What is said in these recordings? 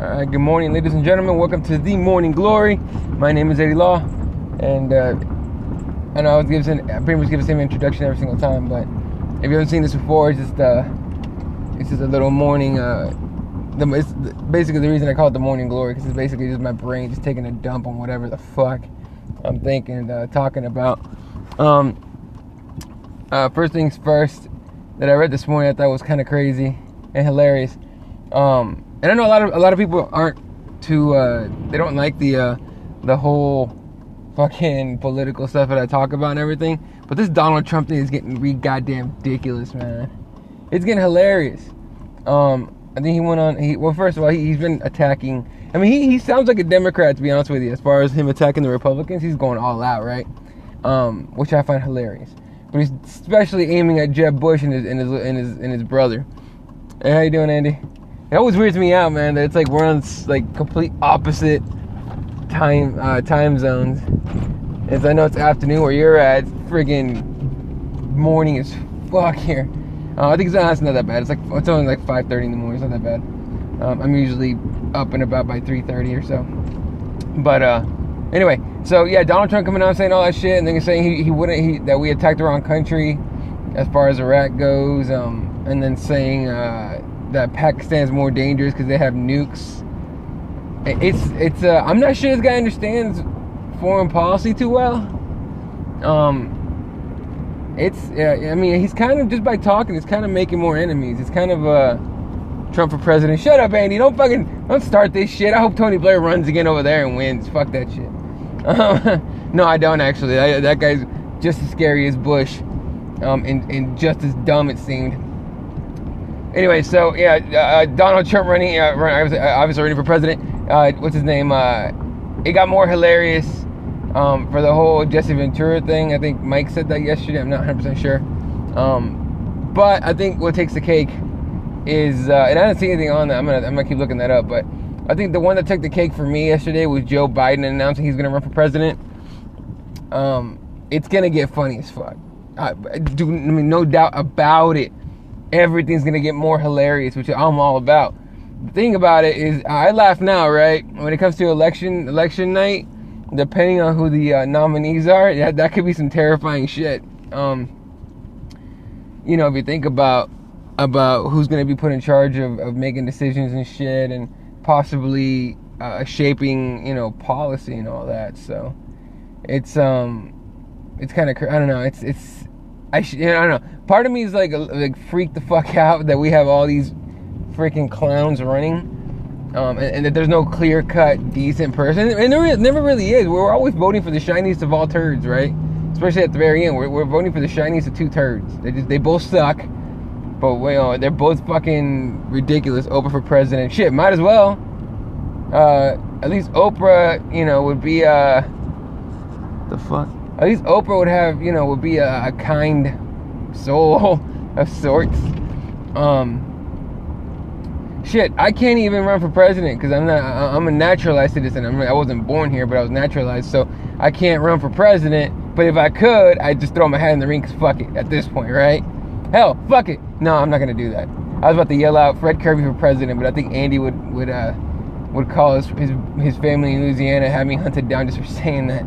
Good morning, ladies and gentlemen. Welcome to the Morning Glory. My name is Eddie Law, and I know I pretty much give the same introduction every single time. But if you haven't seen this before, it's just a little morning. It's basically the reason I call it the Morning Glory, because it's basically just my brain just taking a dump on whatever the fuck I'm thinking and talking about. First things first, that I read this morning, I thought was kind of crazy and hilarious. And I know a lot of people aren't too, they don't like the whole fucking political stuff that I talk about and everything. But this Donald Trump thing is getting goddamn ridiculous, man. It's getting hilarious. I think he went on, well, first of all, he's been attacking, I mean, he sounds like a Democrat, to be honest with you. As far as him attacking the Republicans, he's going all out, right? Which I find hilarious. But he's especially aiming at Jeb Bush and his brother. Hey, how you doing, Andy? It always weirds me out, man, that it's like we're on like complete opposite time zones. As I know it's afternoon where you're at, it's friggin' morning as fuck here. I think it's not that bad. It's only like 5:30 in the morning. It's not that bad. I'm usually up and about by 3:30 or so. But anyway, so yeah, Donald Trump coming out saying all that shit, and then saying that we attacked the wrong country as far as Iraq goes, and then saying that Pakistan's more dangerous because they have nukes. It's I'm not sure this guy understands foreign policy too well. I mean, he's kind of, just by talking, it's kind of making more enemies. It's kind of Trump for president. Shut up, Andy. Don't start this shit. I hope Tony Blair runs again over there and wins. Fuck that shit. No, I don't actually. That guy's just as scary as Bush, and just as dumb, it seemed. Anyway, so yeah, Donald Trump obviously running for president. What's his name? It got more hilarious for the whole Jesse Ventura thing. I think Mike said that yesterday. I'm not 100% sure. But I think what takes the cake is, and I didn't see anything on that. I'm gonna keep looking that up. But I think the one that took the cake for me yesterday was Joe Biden announcing he's gonna run for president. It's gonna get funny as fuck. No doubt about it. Everything's going to get more hilarious, which I'm all about. The thing about it is, I laugh now, right? When it comes to election night, depending on who the nominees are, that could be some terrifying shit. If you think about who's going to be put in charge of making decisions and shit, and possibly shaping, policy and all that. So it's kind of, I don't know, I don't know. Part of me is like freak the fuck out that we have all these freaking clowns running, and that there's no clear-cut decent person, and there never really is. We're always voting for the shiniest of all turds, right? Especially at the very end, we're voting for the shiniest of two turds. They both suck, but they're both fucking ridiculous. Oprah for president, shit, might as well. At least Oprah, would be the fuck. At least Oprah would have, would be a kind soul of sorts. Shit, I can't even run for president because I'm a naturalized citizen. I wasn't born here, but I was naturalized, so I can't run for president. But if I could, I'd just throw my hat in the ring because fuck it at this point, right? Hell, fuck it. No, I'm not gonna do that. I was about to yell out Fred Kirby for president, but I think Andy would call his family in Louisiana, have me hunted down just for saying that.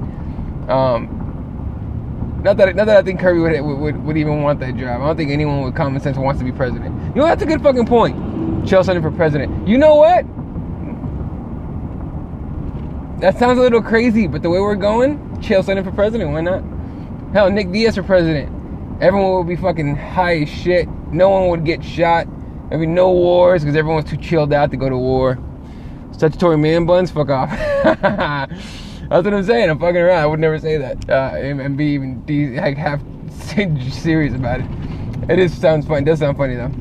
Not that I think Kirby would even want that job. I don't think anyone with common sense wants to be president. That's a good fucking point. Chael Sonnen for president. You know what? That sounds a little crazy, but the way we're going, Chael Sonnen for president, why not? Hell, Nick Diaz for president. Everyone would be fucking high as shit. No one would get shot. There'd be no wars because everyone's too chilled out to go to war. Statutory man buns, fuck off. That's what I'm saying. I'm fucking around. I would never say that and be even half serious about it. It sounds funny. It does sound funny though.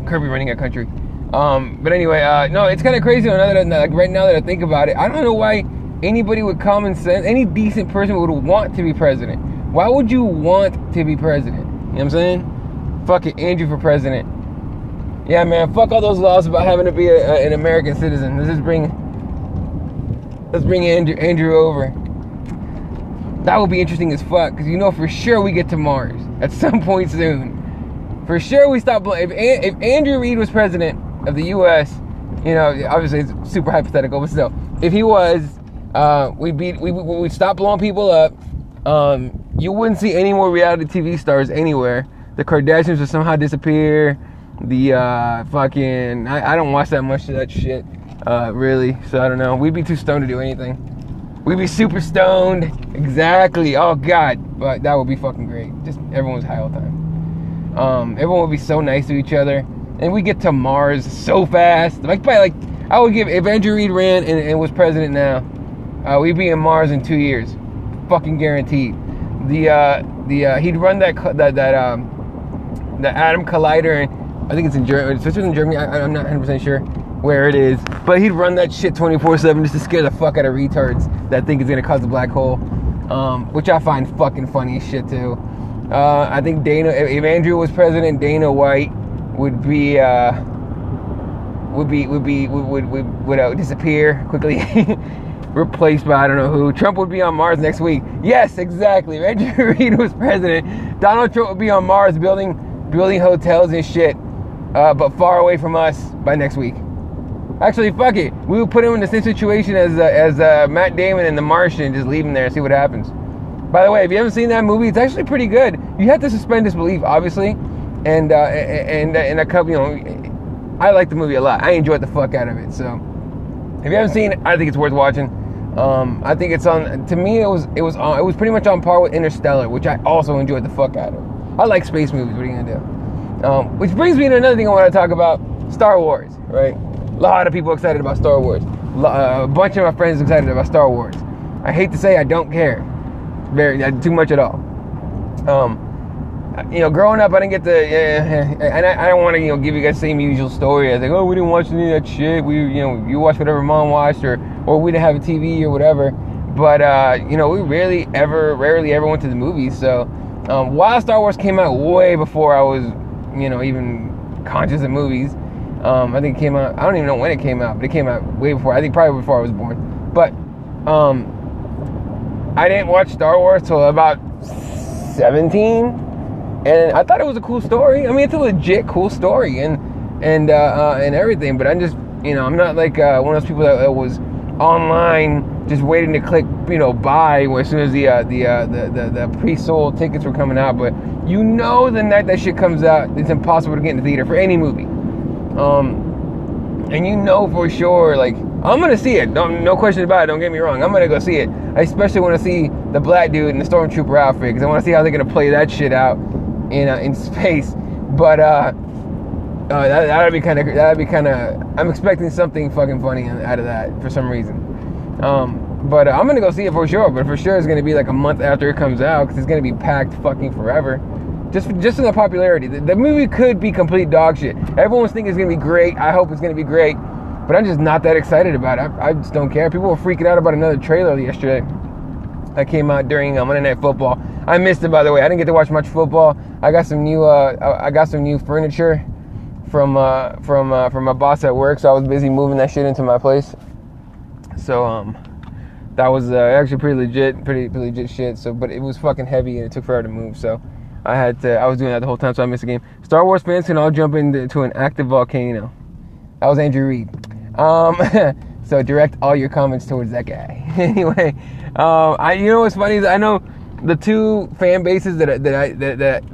Kirby running a country. But anyway, no, it's kind of crazy. Right now that I think about it, I don't know why anybody with common sense, any decent person would want to be president. Why would you want to be president? You know what I'm saying? Fuck it, Andrew for president. Yeah, man. Fuck all those laws about having to be an American citizen. Let's bring Andrew over. That would be interesting as fuck, because for sure we get to Mars at some point soon. For sure we stop. If Andrew Reid was president of the U.S., you know, obviously it's super hypothetical, but still, if he was, we'd stop blowing people up. You wouldn't see any more reality TV stars anywhere. The Kardashians would somehow disappear. The fucking, I don't watch that much of that shit, really, so I don't know. We'd be too stoned to do anything. We'd be super stoned. Exactly. Oh God, but that would be fucking great. Just everyone's high all the time. Everyone would be so nice to each other, and we get to Mars so fast. Like I would give, if Andrew Reid ran and was president now, we'd be in Mars in 2 years, fucking guaranteed. He'd run that atom collider, and I think it's in Germany. It's in Germany. I'm not 100% sure where it is, but he'd run that shit 24/7 just to scare the fuck out of retards that think it's gonna cause a black hole, which I find fucking funny as shit too. I think if Andrew was president, Dana White would disappear quickly, replaced by I don't know who. Trump would be on Mars next week. Yes, exactly. If Andrew Reid was president, Donald Trump would be on Mars building hotels and shit, but far away from us by next week. Actually, fuck it. We would put him in the same situation as Matt Damon in The Martian, just leave him there and see what happens. By the way, if you haven't seen that movie, it's actually pretty good. You have to suspend disbelief, obviously, and a couple, you know, I like the movie a lot. I enjoyed the fuck out of it. So, if you haven't seen it, I think it's worth watching. I think it's on. To me, it was pretty much on par with Interstellar, which I also enjoyed the fuck out of. I like space movies. What are you gonna do? Which brings me to another thing I want to talk about: Star Wars, right? A lot of people excited about Star Wars. A bunch of my friends excited about Star Wars. I hate to say I don't care too much at all. You know, growing up, I didn't get to, and I don't want to, you know, give you guys the same usual story. I was like, oh, we didn't watch any of that shit. You watched whatever mom watched, or we didn't have a TV or whatever. But you know, we rarely ever went to the movies. So while Star Wars came out way before I was, you know, even conscious of movies. I think it came out, I don't even know when it came out, but it came out way before, I think probably before I was born. But I didn't watch Star Wars till about 17, and I thought it was a cool story. I mean, it's a legit cool story and everything, but I'm just, you know, I'm not like one of those people that was online just waiting to click, you know, buy as soon as the pre-sold tickets were coming out. But you know, the night that shit comes out, it's impossible to get in the theater for any movie. And you know for sure, like, I'm gonna see it. No question about it. Don't get me wrong. I'm gonna go see it. I especially want to see the black dude in the stormtrooper outfit, because I want to see how they're gonna play that shit out in space. But that'd be kind of. I'm expecting something fucking funny out of that for some reason. But I'm gonna go see it for sure. But for sure, it's gonna be like a month after it comes out, because it's gonna be packed fucking forever. Just in the popularity. The movie could be complete dog shit. Everyone's thinking it's going to be great. I hope it's going to be great. But I'm just not that excited about it. I just don't care. People were freaking out about another trailer yesterday that came out during Monday Night Football. I missed it, by the way. I didn't get to watch much football. I got some new furniture from my boss at work, so I was busy moving that shit into my place. So that was actually pretty legit shit. So, but it was fucking heavy and it took forever to move. So I was doing that the whole time, so I missed the game. Star Wars fans can all jump into an active volcano. That was Andrew Reid. So direct all your comments towards that guy. Anyway, you know what's funny is I know the two fan bases that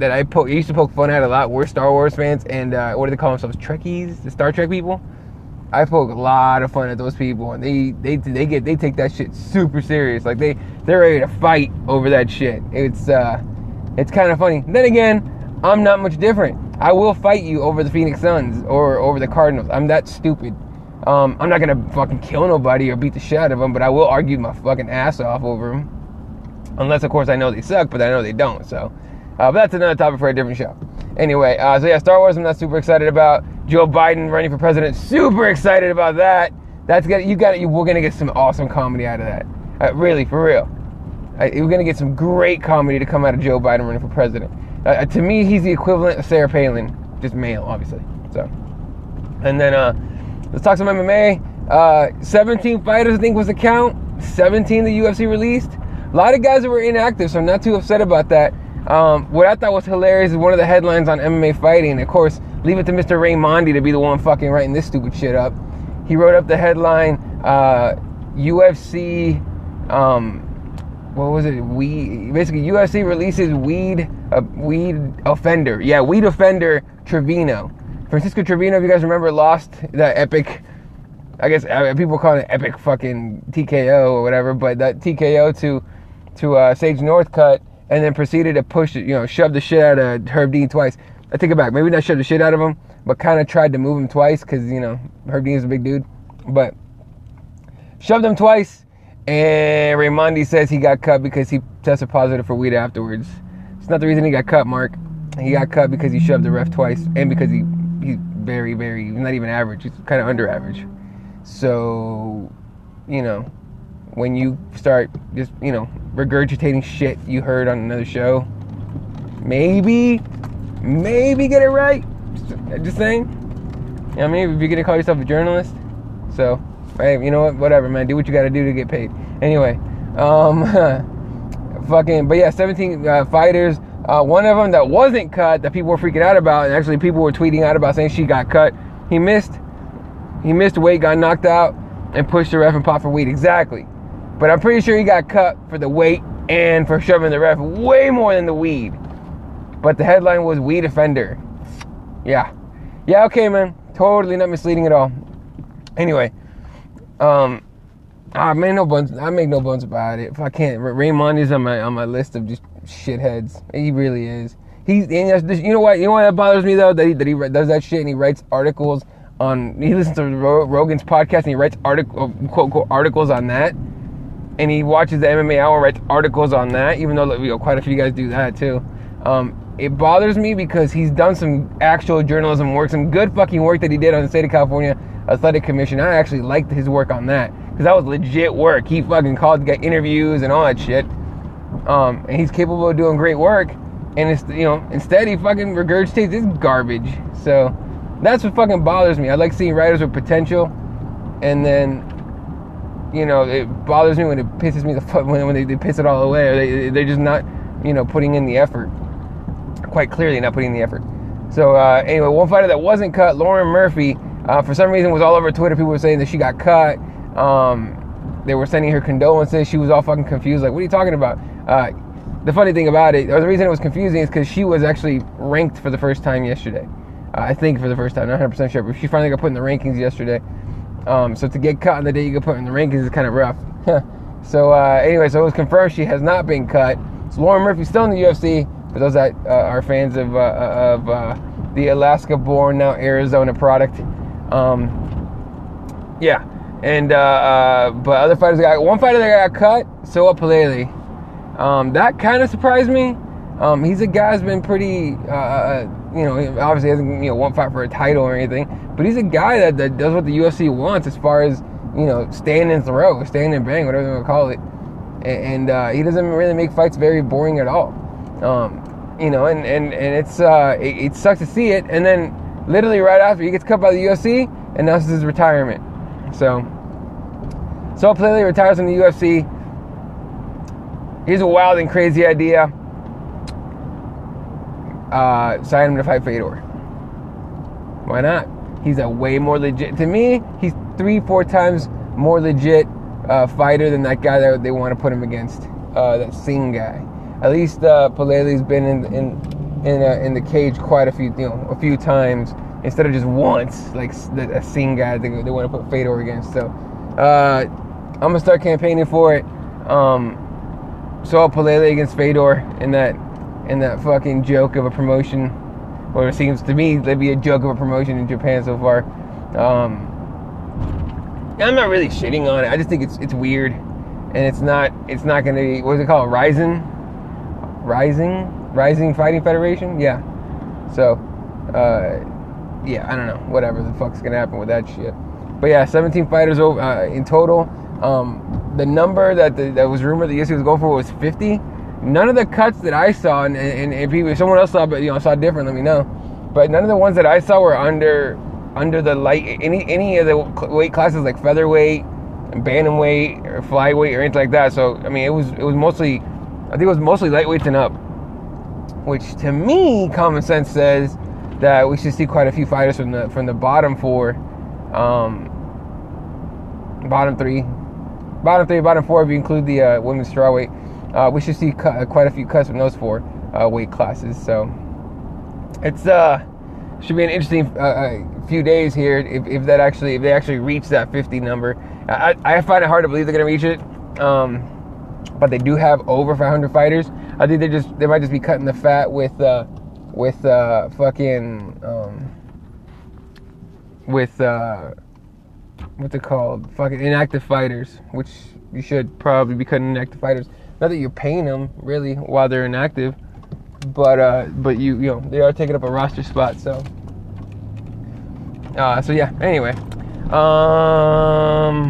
I used to poke fun at a lot were Star Wars fans and what do they call themselves? Trekkies, the Star Trek people. I poke a lot of fun at those people, and they take that shit super serious. Like they're ready to fight over that shit. It's kind of funny. Then again, I'm not much different. I will fight you over the Phoenix Suns or over the Cardinals. I'm that stupid. I'm not gonna fucking kill nobody or beat the shit out of them, but I will argue my fucking ass off over them. Unless, of course, I know they suck, but I know they don't. So, but that's another topic for a different show. Anyway, so yeah, Star Wars I'm not super excited about. Joe Biden running for president, super excited about that. We're gonna get some awesome comedy out of that. Really, for real. We're gonna get some great comedy to come out of Joe Biden running for president. To me, he's the equivalent of Sarah Palin, just male, obviously. So, and then let's talk some MMA. 17 fighters, I think, was the count. 17 the UFC released. A lot of guys that were inactive, so I'm not too upset about that. What I thought was hilarious is one of the headlines on MMA fighting. Of course, leave it to Mr. Raimondi to be the one fucking writing this stupid shit up. he wrote up the headline, UFC, what was it? Basically UFC releases weed offender. Yeah, weed offender Trevino. Francisco Trevino, if you guys remember, lost that epic, I guess people call it epic fucking TKO or whatever, but that TKO to Sage Northcutt, and then proceeded to shove the shit out of Herb Dean twice. I take it back. Maybe not shove the shit out of him, but kind of tried to move him twice because, Herb Dean is a big dude. But shoved him twice, and Raimondi says he got cut because he tested positive for weed afterwards. It's not the reason he got cut, Mark. He got cut because he shoved the ref twice, and because he's very, very, not even average. He's kind of under average. So, when you start just, regurgitating shit you heard on another show, maybe get it right. Just saying. If you're going to call yourself a journalist. So, hey, you know what? Whatever, man. Do what you got to do to get paid. Anyway, but yeah, 17 fighters. One of them that wasn't cut, that people were freaking out about, and actually people were tweeting out about, saying she got cut. He missed weight, got knocked out, and pushed the ref and popped for weed. Exactly. But I'm pretty sure he got cut for the weight and for shoving the ref way more than the weed. But the headline was weed offender. Yeah, okay, man. Totally not misleading at all. Anyway, I make no bones about it. If I can't, Raymond is on my list of just shitheads. He really is. You know what that bothers me though, that he does that shit and he writes articles on. He listens to Rogan's podcast and he writes quote articles on that. And he watches the MMA Hour and writes articles on that, even though quite a few guys do that too. It bothers me because he's done some actual journalism work, some good fucking work that he did on the State of California Athletic Commission. I actually liked his work on that because that was legit work. He fucking called to get interviews and all that shit. And he's capable of doing great work. And it's, instead he fucking regurgitates this garbage. So that's what fucking bothers me. I like seeing writers with potential, and then it bothers me when it pisses me the fuck when they piss it all away, or they're just not putting in the effort. Quite clearly not putting in the effort. So anyway, one fighter that wasn't cut, Lauren Murphy, for some reason was all over Twitter. People were saying that she got cut. They were sending her condolences. She was all fucking confused, like, what are you talking about? The funny thing about it, or the reason it was confusing, is because she was actually ranked for the first time yesterday. I think for the first time, not 100% sure, but she finally got put in the rankings yesterday. So to get cut on the day you get put in the rankings is kind of rough. So anyway, so it was confirmed she has not been cut. So Lauren Murphy's still in the UFC. For those that are fans of the Alaska-born, now Arizona product. Yeah. And but other fighters one fighter that got cut, Soa Palele. That kind of surprised me. He's a guy who's been pretty, obviously hasn't won't fight for a title or anything, but he's a guy that does what the UFC wants as far as stand and throw, stand and bang, whatever you want to call it, and he doesn't really make fights very boring at all. And it's it sucks to see it, and then literally right after he gets cut by the UFC, announces his retirement. So Palele retires from the UFC. Here's a wild and crazy idea. Sign him to fight Fedor. Why not? He's a way more legit. To me, he's 3-4 times more legit fighter than that guy that they want to put him against. That Singh guy. At least Palele's been in the cage quite a few times instead of just once, like a Singh guy they want to put Fedor against. So I'm gonna start campaigning for it. Saul Palele against Fedor in that fucking joke of a promotion, or it seems to me to be a joke of a promotion in Japan so far. I'm not really shitting on it. I just think it's weird, and it's not gonna be, what's it called, Rising Fighting Federation? Yeah. So yeah, I don't know, whatever the fuck's gonna happen with that shit. But yeah, 17 fighters in total. The number that was rumored the UFC was going for was 50. None of the cuts that I saw, and people, if someone else saw, but saw different, let me know. But none of the ones that I saw were under the light, any of the weight classes like featherweight, and bantamweight, or flyweight, or anything like that. So I mean, it was mostly, I think it was mostly lightweights and up. Which to me, common sense says that we should see quite a few fighters from the bottom four. bottom three, bottom four if you include the women's strawweight. We should see quite a few cuts from those four weight classes. So it's should be an interesting few days here if they actually reach that 50 number. I find it hard to believe they're gonna reach it, but they do have over 500 fighters. I think they might just be cutting the fat with what's it called? Fucking inactive fighters, which you should probably be cutting inactive fighters. Not that you're paying them really while they're inactive, but you know they are taking up a roster spot. So yeah. Anyway,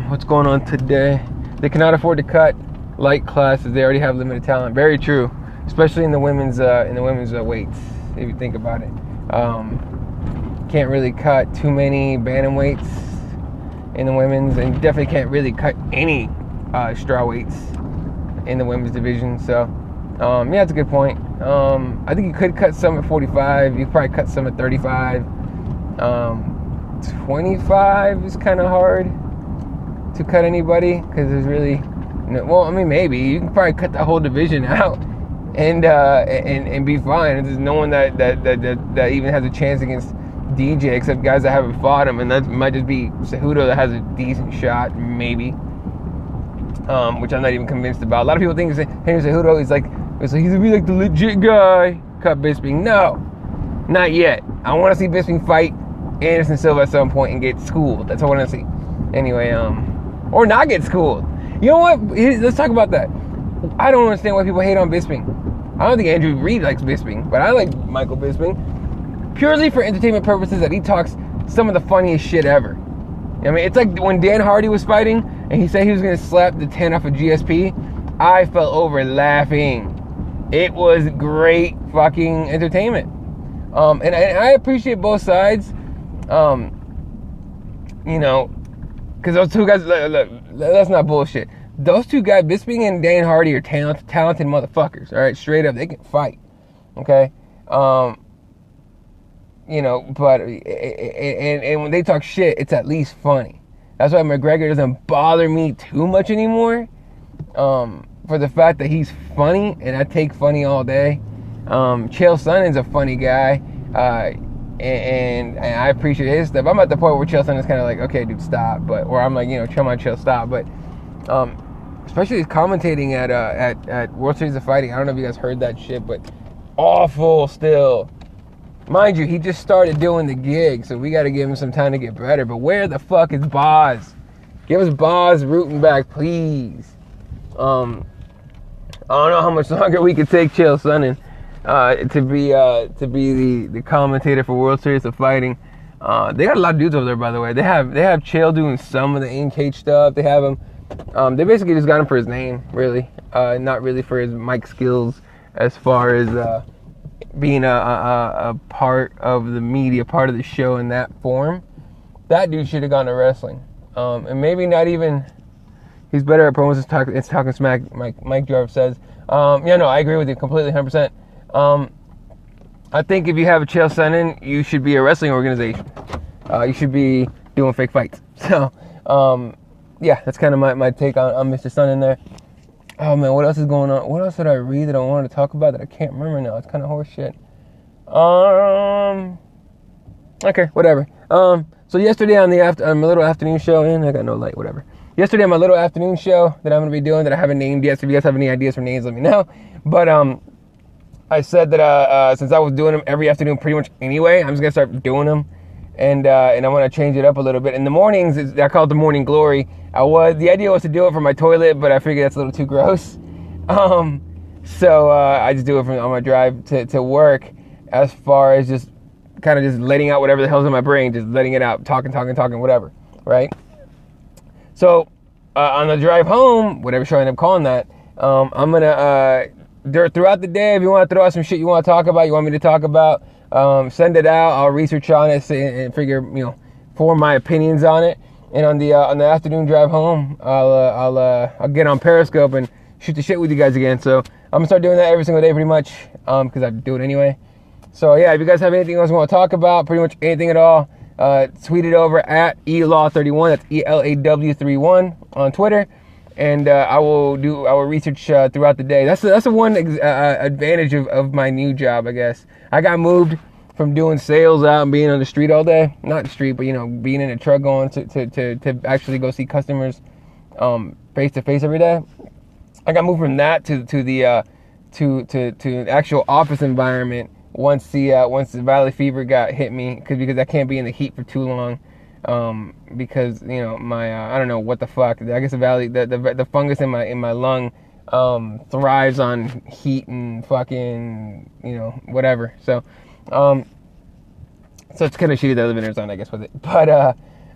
what's going on today? They cannot afford to cut light classes. They already have limited talent. Very true, especially in the women's weights. If you think about it, can't really cut too many bantamweights in the women's, and definitely can't really cut any straw weights in the women's division. So yeah, that's a good point. I think you could cut some at 45. You could probably cut some at 35. 25 is kind of hard to cut anybody because there's really well, I mean, maybe you can probably cut the whole division out and be fine. There's no one that even has a chance against DJ except guys that haven't fought him, and that might just be Cejudo that has a decent shot, maybe. Which I'm not even convinced about. A lot of people think Henry Cejudo is he's gonna be like the legit guy. Cut Bisping. No, not yet. I want to see Bisping fight Anderson Silva at some point and get schooled. That's what I want to see. Anyway, or not get schooled. You know what? Let's talk about that. I don't understand why people hate on Bisping. I don't think Andrew Reid likes Bisping, but I like Michael Bisping purely for entertainment purposes. That he talks some of the funniest shit ever. I mean, it's like when Dan Hardy was fighting and he said he was gonna slap the 10 off of GSP. I fell over laughing. It was great fucking entertainment. And I appreciate both sides. You know, because those two guys, look, that's not bullshit. Those two guys, Bisping and Dan Hardy, are talented motherfuckers. All right, straight up, they can fight. Okay, you know, but and when they talk shit, it's at least funny. That's why McGregor doesn't bother me too much anymore. For the fact that he's funny, and I take funny all day. Chael Sonnen's a funny guy. And I appreciate his stuff. I'm at the point where Chael Sonnen is kind of like, okay, dude, stop. Or I'm like, you know, come on, Chael, stop. But especially commentating at World Series of Fighting. I don't know if you guys heard that shit, but awful still. Mind you, he just started doing the gig, so we got to give him some time to get better. But where the fuck is Boz? Give us Boz rooting back, please. I don't know how much longer we could take Chael Sonnen. To be the commentator for World Series of Fighting. They got a lot of dudes over there, by the way. They have Chael doing some of the in-cage stuff. They have him. They basically just got him for his name, really. Not really for his mic skills, as far as being a part of the media, part of the show in that form. That dude should have gone to wrestling, and maybe not even. He's better at promos. It's talking smack. Mike Jarve says. Yeah, no, I agree with you completely, 100%. I think if you have a Chael Sonnen, you should be a wrestling organization. You should be doing fake fights. So, yeah, that's kind of my take on Mr. Sonnen there. Oh, man, what else is going on? What else did I read that I wanted to talk about that I can't remember now? It's kind of horse shit. Okay, whatever. So yesterday on my little afternoon show, and I got no light, whatever. Yesterday on my little afternoon show that I'm going to be doing that I haven't named yet, so if you guys have any ideas for names, let me know. But, I said that since I was doing them every afternoon pretty much anyway, I'm just going to start doing them. And I want to change it up a little bit. In the mornings, I call it the Morning Glory. The idea was to do it from my toilet, but I figured that's a little too gross. So I just do it on my drive to work, as far as just kind of just letting out whatever the hell's in my brain, just letting it out, talking, whatever, right? So on the drive home, whatever show I end up calling that, I'm going to... throughout the day, if you want to throw out some shit you want to talk about, you want me to talk about, send it out. I'll research on it and figure, form my opinions on it. And on the afternoon drive home, I'll get on Periscope and shoot the shit with you guys again. So I'm gonna start doing that every single day, pretty much, because I do it anyway. So yeah, if you guys have anything else you want to talk about, pretty much anything at all, tweet it over at elaw31. That's ELAW31 on Twitter. And I will research throughout the day. That's the one advantage of my new job, I guess. I got moved from doing sales out and being on the street all day. Not the street, but being in a truck going to actually go see customers face to face every day. I got moved from that to an actual office environment once the valley fever hit me because I can't be in the heat for too long. Because my I don't know what the fuck. I guess the fungus in my lung thrives on heat and fucking whatever. So it's kind of shitty that I live in Arizona, I guess, with it. But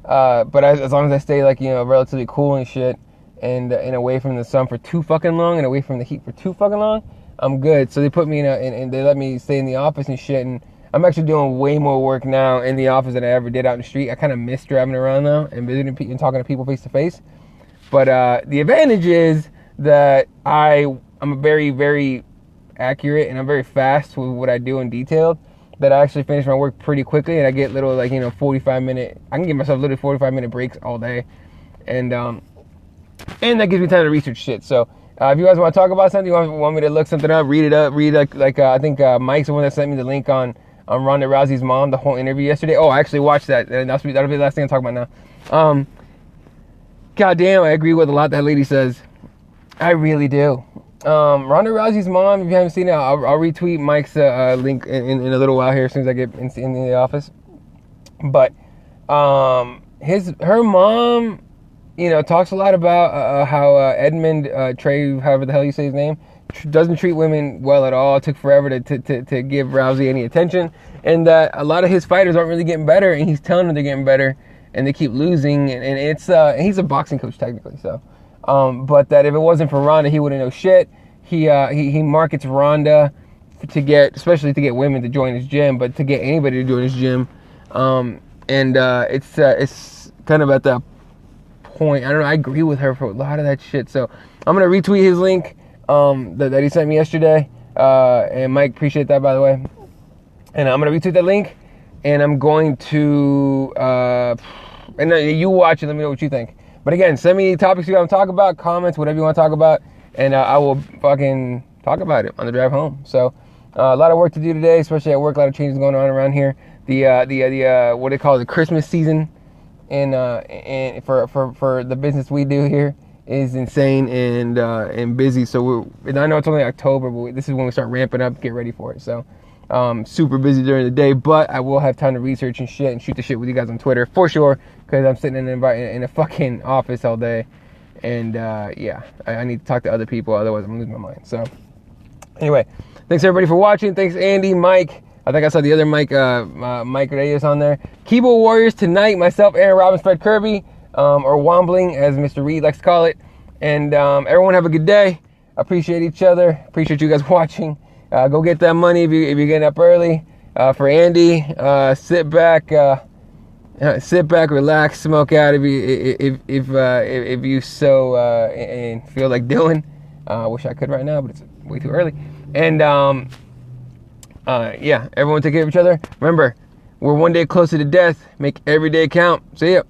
as long as I stay relatively cool and shit, and away from the sun for too fucking long, and away from the heat for too fucking long, I'm good. So they put me and they let me stay in the office and shit, and I'm actually doing way more work now in the office than I ever did out in the street. I kind of miss driving around now and visiting people and talking to people face to face. But the advantage is that I'm very, very accurate and I'm very fast with what I do in detailed. That I actually finish my work pretty quickly, and I get little 45-minute. I can give myself literally 45-minute breaks all day, and that gives me time to research shit. So if you guys want to talk about something, you want me to look something up, read it up, I think Mike's the one that sent me the link on Ronda Rousey's mom, the whole interview yesterday. Oh, I actually watched that, and that'll be the last thing I'm talking about now. God damn, I agree with a lot that lady says. I really do. Ronda Rousey's mom, if you haven't seen it, I'll retweet Mike's link in a little while here as soon as I get in the office. But her mom, talks a lot about how Edmund Trey, however the hell you say his name, doesn't treat women well at all. It took forever to give Rousey any attention, and that a lot of his fighters aren't really getting better, and he's telling them they're getting better, and they keep losing, and it's he's a boxing coach technically, so but that if it wasn't for Ronda, he wouldn't know shit. He markets Ronda especially to get women to join his gym, but to get anybody to join his gym, and it's kind of at that point. I don't know. I agree with her for a lot of that shit, so I'm gonna retweet his link that he sent me yesterday, and Mike, appreciate that, by the way. And I'm gonna retweet that link, and I'm going to and you watch it, let me know what you think. But again, send me topics you want to talk about, comments, whatever you want to talk about, and I will fucking talk about it on the drive home. So a lot of work to do today, especially at work. A lot of changes going on around here. The what they call the Christmas season, and for the business we do here, is insane and busy. So I know it's only October, but this is when we start ramping up, get ready for it. So super busy during the day, but I will have time to research and shit and shoot the shit with you guys on Twitter for sure, because I'm sitting in a fucking office all day, and yeah, I need to talk to other people, otherwise I'm losing my mind. So anyway, thanks everybody for watching. Thanks Andy, Mike. I think I saw the other Mike Reyes on there. Keyboard Warriors tonight. Myself, Aaron Robbins, Fred Kirby, or Wombling, as Mr. Reed likes to call it. And everyone have a good day. Appreciate each other. Appreciate you guys watching. Go get that money if you're getting up early. For Andy, sit back, relax, smoke out if you so and feel like doing. I wish I could right now, but it's way too early. And yeah, everyone take care of each other. Remember, we're one day closer to death. Make every day count. See ya.